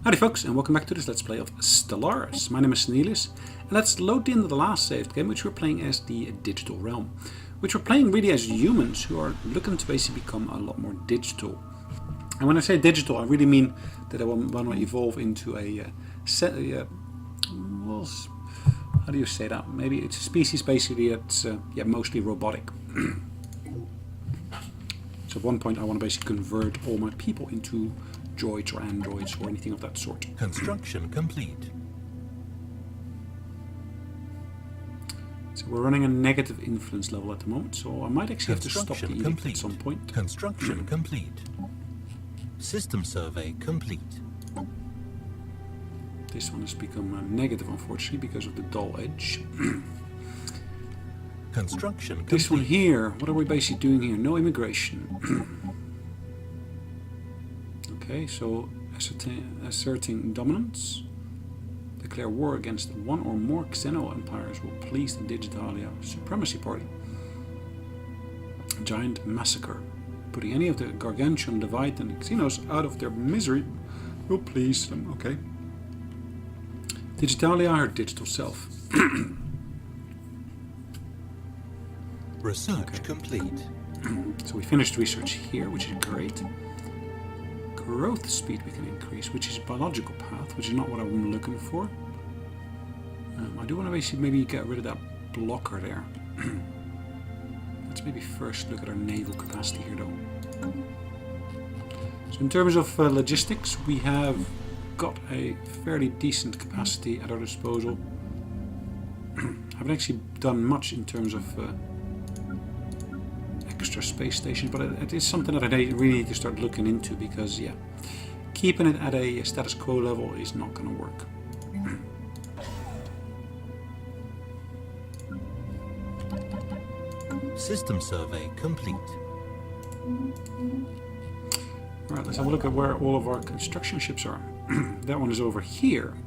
Howdy folks, and welcome back to this Let's Play of Stellaris. My name is Nelis, and let's load in the last saved game, which we're playing as the Digital Realm. Which we're playing really as humans who are looking to basically become a lot more digital. And when I say digital, I really mean that I want to evolve into well, how do you say that? Maybe it's a species basically that's mostly robotic. So at one point I want to basically convert all my people into droids or androids or anything of that sort. Construction complete. So we're running a negative influence level at the moment, so I might actually have to stop the edict at some point. Construction complete. System survey complete. This one has become negative, unfortunately, because of the dull edge. Construction complete. This one here, what are we basically doing here? No immigration. Okay, so asserting dominance. Declare war against one or more Xeno empires will please the Digitalia Supremacy Party. Giant massacre. Putting any of the Gargantuan, Divide and Xenos out of their misery will please them. Okay. Digitalia, her digital self. Research complete. So we finished research here, which is great. Growth speed we can increase, which is a biological path, which is not what I'm looking for. I do want to basically maybe get rid of that blocker there. Let's maybe first look at our naval capacity here though. So in terms of logistics, we have got a fairly decent capacity at our disposal. Haven't actually done much in terms of extra space stations, but it is something that I really need to start looking into, because yeah, keeping it at a status quo level is not going to work. System survey complete. Alright, let's have a look at where all of our construction ships are. That one is over here.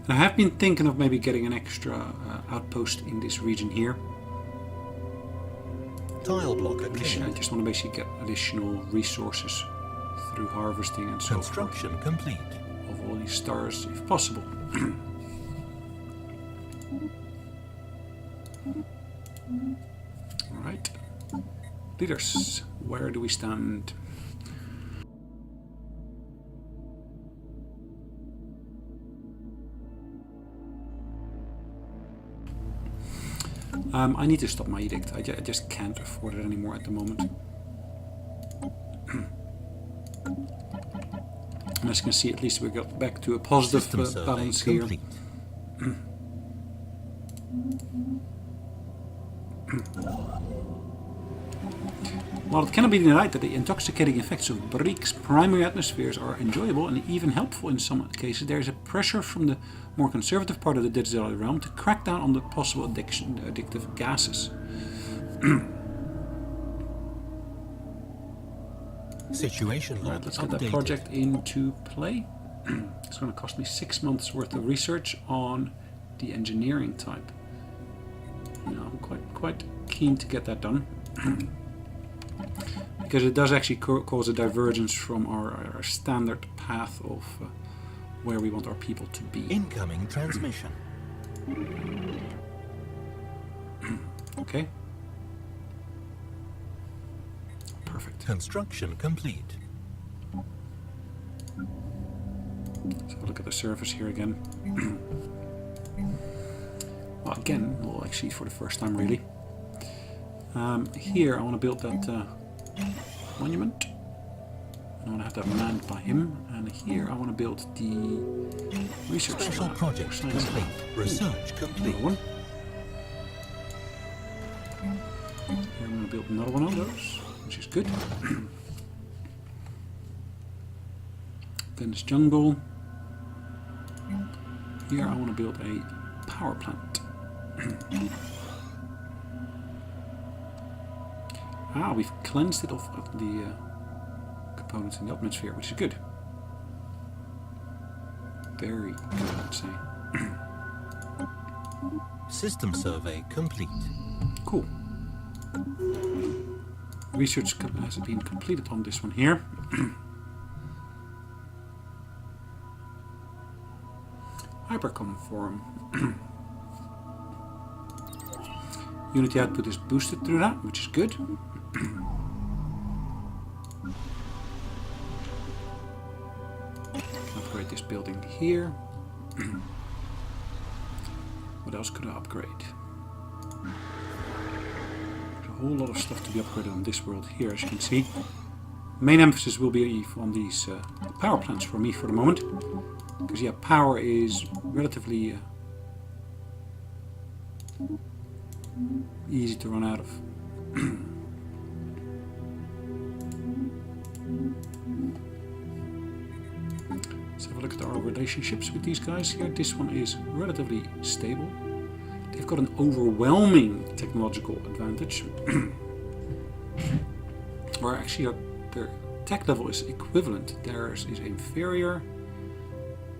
And I have been thinking of maybe getting an extra outpost in this region here. Tile block I cleared. just want to basically get additional resources through harvesting and so forth Construction complete. of all these stars, if possible. Alright. Leaders, where do we stand? I need to stop my edict. I just can't afford it anymore at the moment. And as you can see, at least we got back to a positive balance here. While it cannot be denied that the intoxicating effects of Brique's primary atmospheres are enjoyable and even helpful in some cases, there is a pressure from the more conservative part of the digital realm to crack down on the possible addictive gases. Situation log Right, let's get updated. that project into play. It's going to cost me 6 months worth of research on the engineering type. I'm quite keen to get that done. Because it does actually cause a divergence from our standard path of where we want our people to be. Incoming transmission. Okay. Perfect. Construction complete. Let's have a look at the surface here again. Well, again, well, actually for the first time really. Here I want to build that monument. I want to have that manned by him. And here I want to build the research Special lab, project science complete. lab. Research complete. Another one. Here I'm going to build another one of those, which is good. Then this jungle. Here I want to build a power plant. We've cleansed it of the components in the atmosphere, which is good. Very good, I'd say. System survey complete. Cool. Research has been completed on this one here. Hypercom form. Unity output is boosted through that, which is good. Upgrade this building here. What else could I upgrade? There's a whole lot of stuff to be upgraded on this world here, as you can see. Main emphasis will be on these power plants for me for the moment. Because yeah, power is relatively easy to run out of. Let's have a look at our relationships with these guys here. This one is relatively stable. They've got an overwhelming technological advantage. Or actually their tech level is equivalent. Theirs is inferior.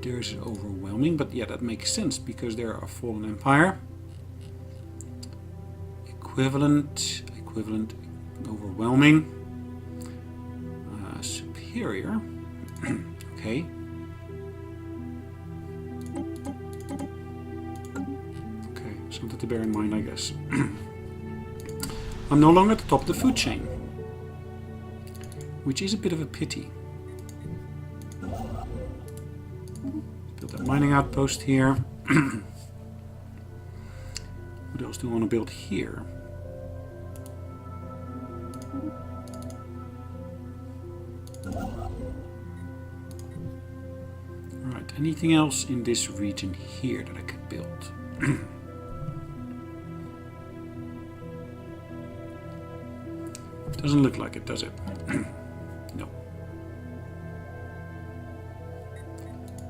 Theirs is overwhelming, but yeah, that makes sense because they're a fallen empire. Equivalent, overwhelming, superior. Okay. Okay, something to bear in mind, I guess. I'm no longer at the top of the food chain, which is a bit of a pity. Build a mining outpost here. What else do I want to build here? Right, anything else in this region here that I could build? Doesn't look like it, does it? No.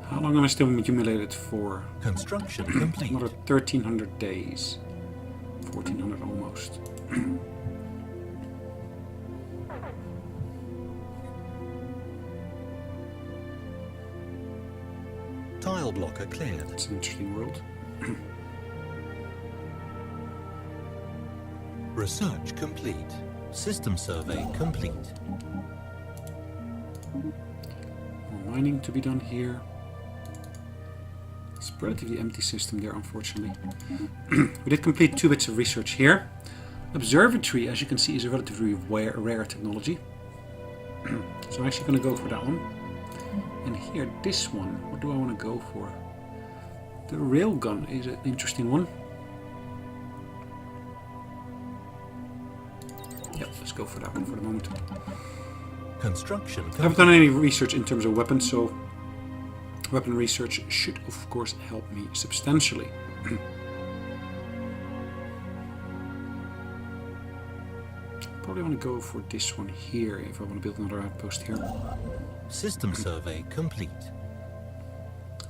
How long am I still accumulated for? Construction complete. Another 1300 days. 1400 almost. Tile blocker cleared. It's an interesting world. Research complete. System survey complete. More mining to be done here. It's a relatively empty system there, unfortunately. We did complete 2 bits of research here. Observatory, as you can see, is a relatively rare technology. So I'm actually going to go for that one. And here, this one, what do I want to go for? The railgun is an interesting one. Yep, let's go for that one for the moment. Construction I haven't done any research in terms of weapons, so weapon research should, of course, help me substantially. Probably want to go for this one here if I want to build another outpost here. System survey complete.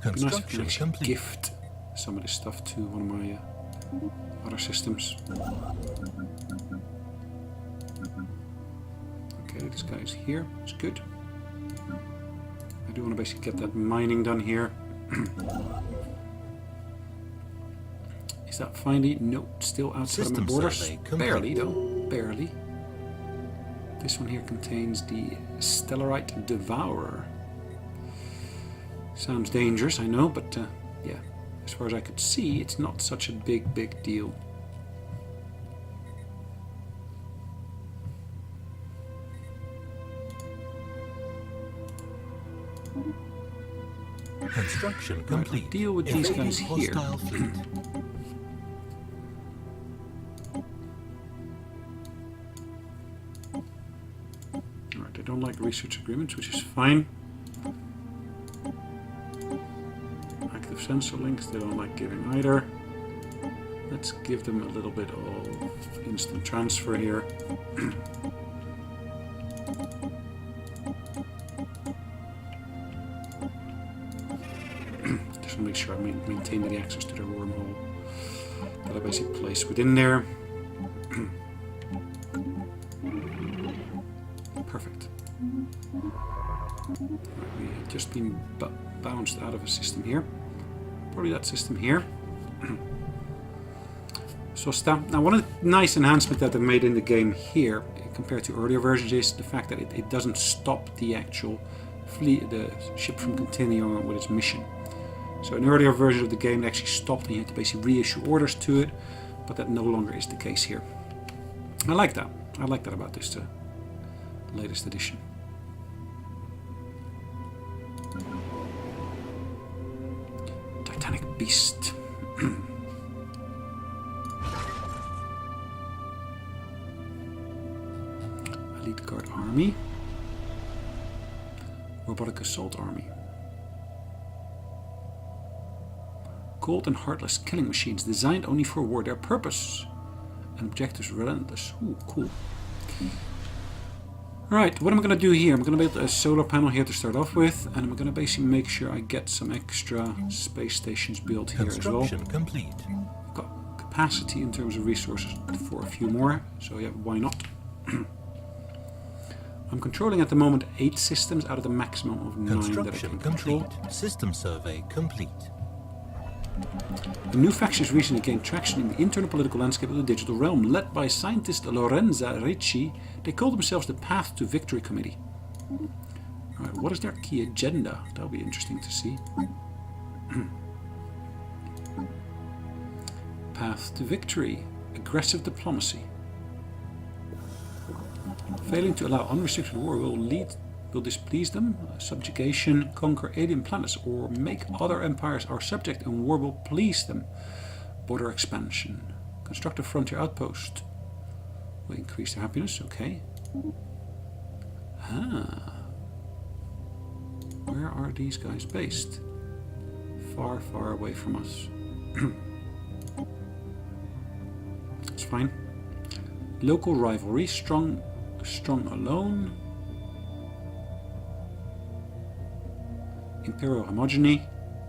It'd be nice if I Construction can actually complete. gift some of this stuff to one of my other systems. Okay, this guy is here. It's good. I do want to basically get that mining done here. Is that finally? No, still outside of my System borders. survey complete. Barely though, barely. This one here contains the Stellarite Devourer. Sounds dangerous, I know, but yeah, as far as I could see, it's not such a big deal. Construction Right, complete. I'll deal with these Evading guys here. hostile fleet. Alright, I don't like research agreements, which is fine. Active sensor links, they don't like giving either. Let's give them a little bit of instant transfer here. Just to make sure I maintain the access to the wormhole that I basically place within there. Perfect. We had just been bounced out of a system here. Probably that system here. So now one of the nice enhancements that they've made in the game here compared to earlier versions is the fact that it doesn't stop the actual fleet, the ship from continuing on with its mission. So in earlier versions of the game, it actually stopped and you had to basically reissue orders to it, but that no longer is the case here. I like that. I like that about this latest edition. Titanic Beast. Elite Guard Army. Robotic Assault Army. Cold and heartless killing machines designed only for war. Their purpose and objectives relentless. Ooh, cool. Right, what am I going to do here? I'm going to build a solar panel here to start off with, and I'm going to basically make sure I get some extra space stations built here as well. Construction complete. I've got capacity in terms of resources for a few more, so yeah, why not? I'm controlling at the moment 8 systems out of the maximum of 9 that I Construction can control. complete. System survey complete. A new faction has recently gained traction in the internal political landscape of the digital realm. Led by scientist Lorenza Ricci, they call themselves the Path to Victory Committee. Alright, what is their key agenda? That'll be interesting to see. Path to Victory. Aggressive diplomacy. Failing to allow unrestricted war will displease them, subjugation, conquer alien planets, or make other empires our subject, and war will please them. Border expansion. Construct a frontier outpost. Will increase their happiness, okay. Ah. Where are these guys based? Far, far away from us. That's fine. Local rivalry, strong alone. Imperial homogeny.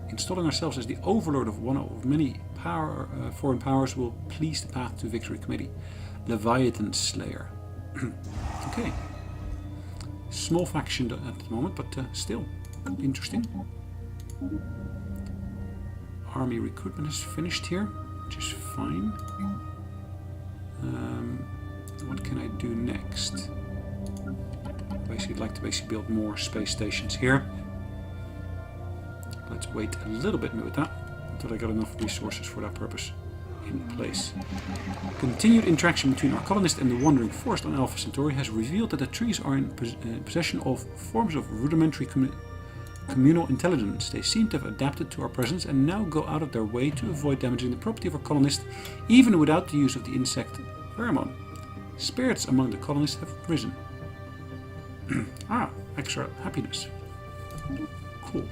Installing ourselves as the overlord of one of many foreign powers will please the Path to Victory Committee. Leviathan Slayer. Okay. Small faction at the moment, but still interesting. Army recruitment is finished here, which is fine. What can I do next? Basically, I'd like to build more space stations here. Let's wait a little bit with that until I got enough resources for that purpose in place. Continued interaction between our colonist and the wandering forest on Alpha Centauri has revealed that the trees are in possession of forms of rudimentary communal intelligence. They seem to have adapted to our presence and now go out of their way to avoid damaging the property of our colonist, even without the use of the insect pheromone. Spirits among the colonists have risen. Extra happiness. Cool.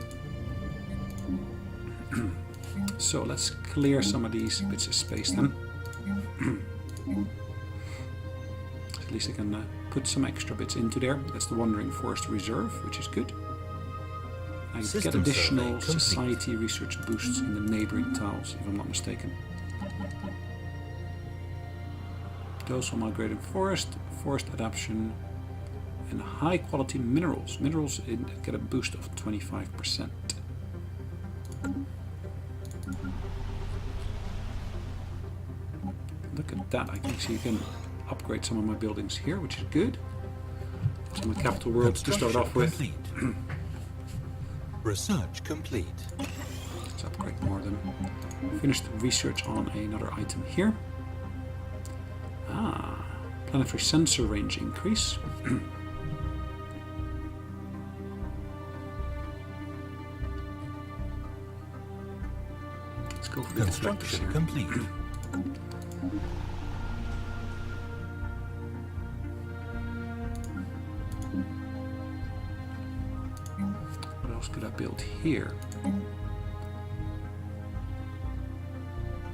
So let's clear some of these bits of space then. At least I can put some extra bits into there. That's the Wandering Forest Reserve, which is good. I get additional society research boosts in the neighboring tiles, if I'm not mistaken. Those will migrate in forest adaptation, and high quality minerals. Minerals get a boost of 25%. Look at that, I can actually upgrade some of my buildings here, which is good. Some of the capital worlds to start off with. Research complete. Let's upgrade more of them. Finished research on another item here. Planetary sensor range increase. Let's go for the deflectors here. Complete. What else could I build here?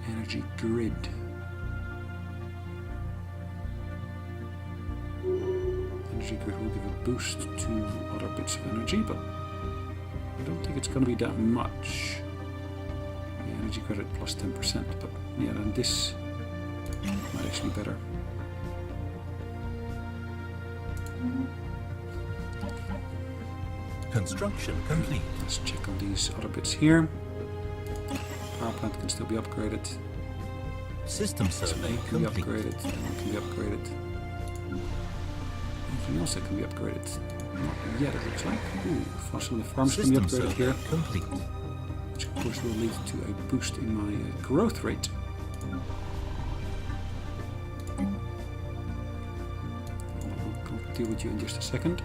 Energy grid. Energy grid will give a boost to other bits of energy, but I don't think it's going to be that much. Yeah, energy credit plus 10%, but yeah, then this might actually be better. Construction complete. Let's check on these other bits here. Power plant can still be upgraded. System survey Can be complete. upgraded. That one can be upgraded. Anything else that can be upgraded? Not yet, it looks like. Ooh, some of the farms can be System upgraded survey here. complete. Which course will lead to a boost in my growth rate. I'll deal with you in just a second.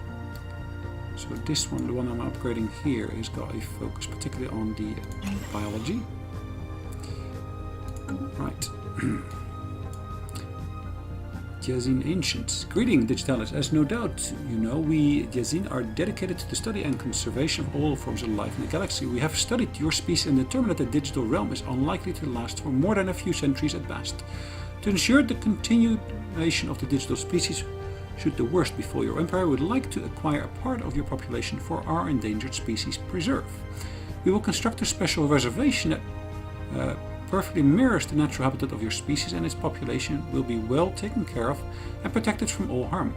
So this one, the one I'm upgrading here, has got a focus particularly on the biology. Right. Yazin Ancients. Greeting, Digitalis. As no doubt you know, we Yazin are dedicated to the study and conservation of all forms of life in the galaxy. We have studied your species and determined that the digital realm is unlikely to last for more than a few centuries at best. To ensure the continuation of the digital species, should the worst befall your empire, we would like to acquire a part of your population for our endangered species preserve. We will construct a special reservation that perfectly mirrors the natural habitat of your species, and its population will be well taken care of and protected from all harm.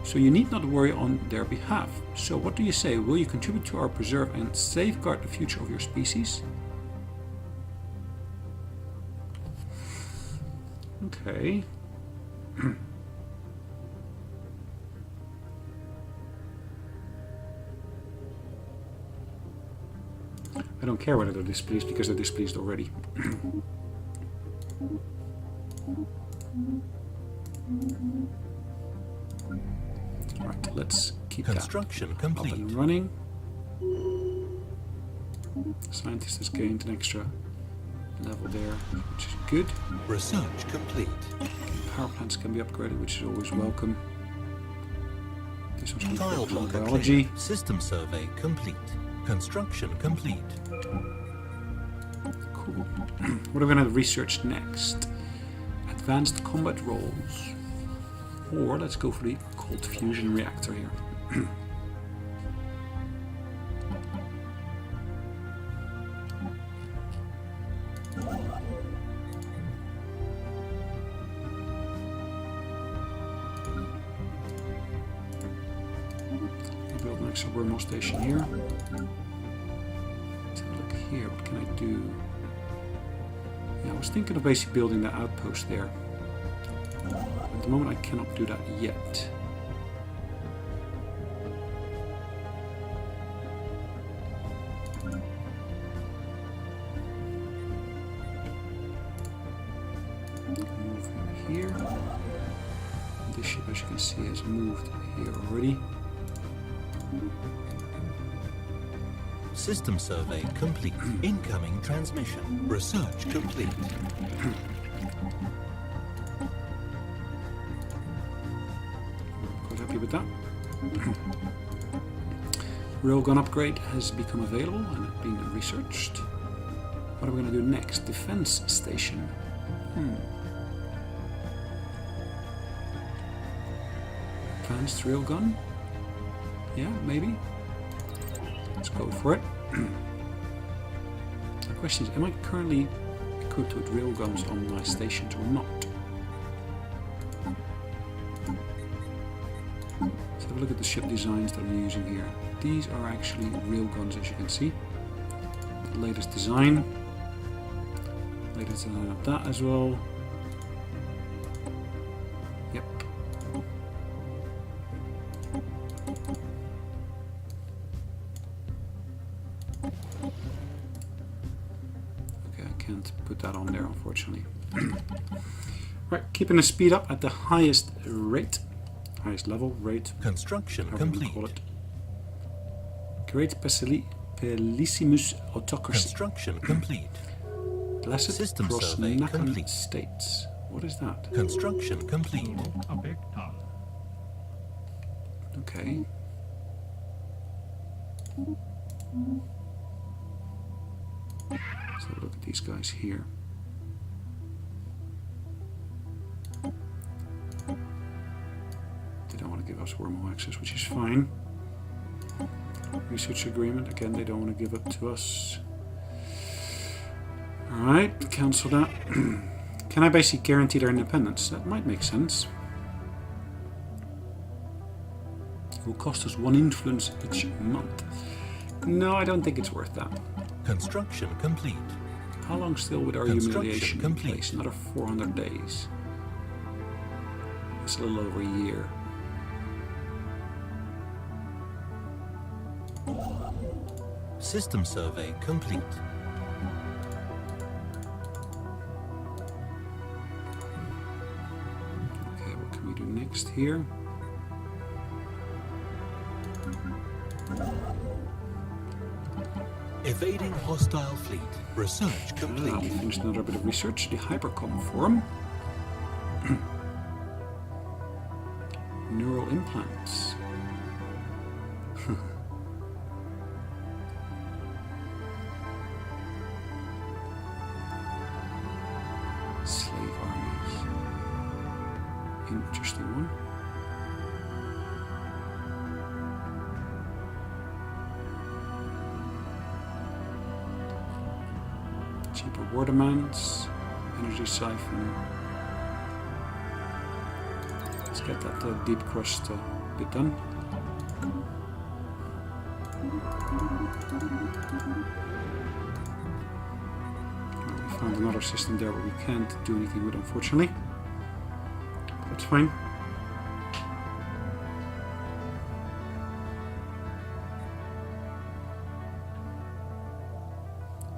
So you need not worry on their behalf. So what do you say? Will you contribute to our preserve and safeguard the future of your species? Okay. I don't care whether they're displeased because they're displeased already. Alright, let's keep Construction that up complete. and running. The scientist has gained an extra level there, which is good. Research complete. Power plants can be upgraded, which is always welcome. This one's Tile going to block biology. cleared. System survey complete. Construction complete. Cool. What are we going to research next? Advanced combat roles. Or let's go for the cold fusion reactor here. Build an extra wormhole station here. Let's have a look here. What can I do? Yeah, I was thinking of basically building that outpost there. At the moment, I cannot do that yet. Move him here. This ship, as you can see, has moved here already. System survey complete. Incoming transmission. Research complete. Quite happy with that. Railgun upgrade has become available and been researched. What are we going to do next? Defense station. Advanced railgun. Yeah, maybe. Let's go for it. The question is, am I currently equipped with railguns on my stations or not? Let's have a look at the ship designs that I'm using here. These are actually railguns, as you can see. The latest design. Latest design of that as well. Yep. Okay, I can't put that on there, unfortunately. Right, keeping the speed up at the highest rate. Highest level, rate, Construction however you complete. call it. Great Bellissimus Autocracy. Construction complete. Blessed System Cross survey Nakan complete. States. What is that? Construction complete. Okay. Let's have a look at these guys here. They don't want to give us wormhole access, which is fine. Research agreement, again, they don't want to give it to us. Alright, cancel that. Can I basically guarantee their independence? That might make sense. It will cost us 1 influence each month. No, I don't think it's worth that. Construction complete. How long still with our Construction humiliation in complete. place? Another 400 days. It's a little over a year. System survey complete. next here. Evading hostile fleet. Research We complete. finished another bit of research. The Hypercom Forum. Neural implants. Slave armies. Interesting one. Cheaper war demands. Energy siphon. Let's get that deep crust bit done. We found another system there where we can't do anything with, unfortunately. That's fine.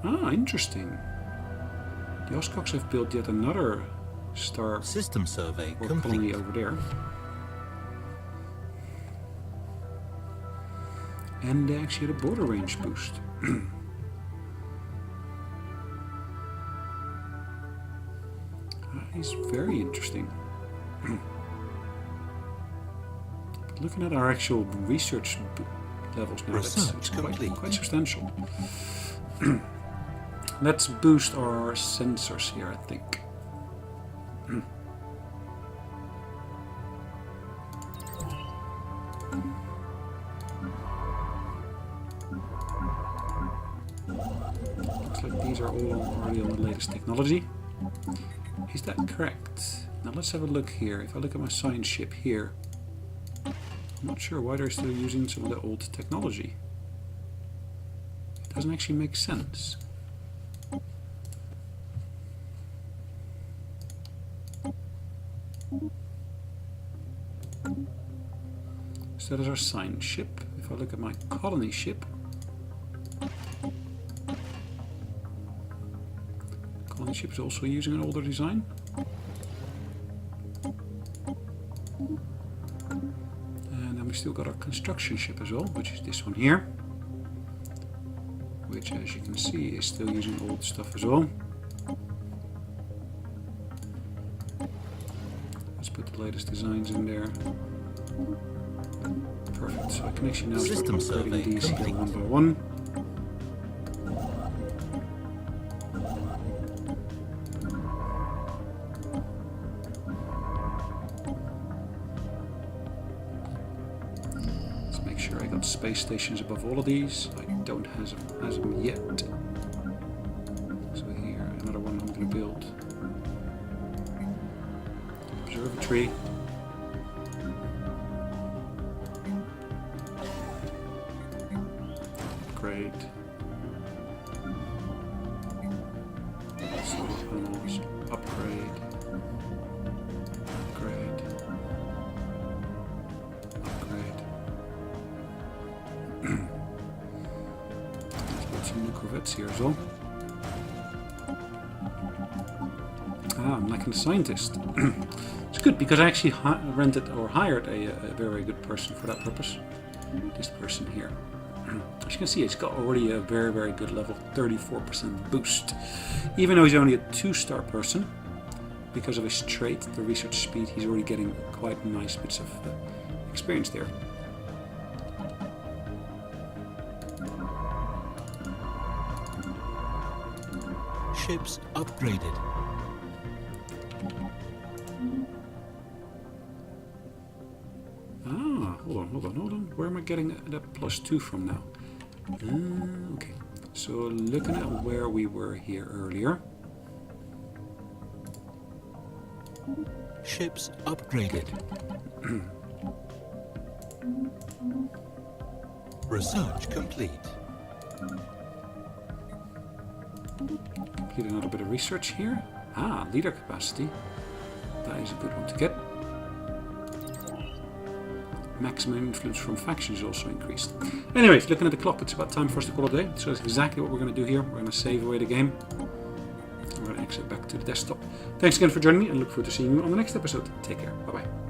Ah, interesting. The Oscox have built yet another star System survey or colony complete. over there. And they actually had a border range boost. He's very interesting. But looking at our actual research levels now, it's Research complete. quite substantial. Let's boost our sensors here, I think. Looks like these are all already on the latest technology. Is that correct? Now let's have a look here. If I look at my science ship here, I'm not sure why they're still using some of the old technology. It doesn't actually make sense. So that is our science ship. If I look at my colony ship, colony ship is also using an older design. And then we still got our construction ship as well, which is this one here, which, as you can see, is still using old stuff as well. Let's put the latest designs in there. Perfect. So I can actually now start System survey upgrading these here complete. one by one. Let's make sure I got space stations above all of these. I don't have them yet. So here, another one I'm going to build. Observatory. Upgrade. Solar panels. Upgrade. Upgrade. Upgrade. Let's put some new corvettes here as well. Ah, I'm lacking a scientist. It's good because I actually rented or hired a very good person for that purpose. This person here. As you can see, he's got already a very good level 34% boost. Even though he's only a 2-star person, because of his trait, the research speed, he's already getting quite nice bits of experience there. Ships upgraded. Ah, hold on. Where am I getting that +2 from now? Okay, so looking at where we were here earlier. Ships upgraded. Research complete. Complete another bit of research here. Ah, leader capacity. That is a good one to get. Maximum influence from factions also increased. Anyways, looking at the clock, it's about time for us to call it a day. So that's exactly what we're going to do here. We're going to save away the game. We're going to exit back to the desktop. Thanks again for joining me and look forward to seeing you on the next episode. Take care. Bye bye.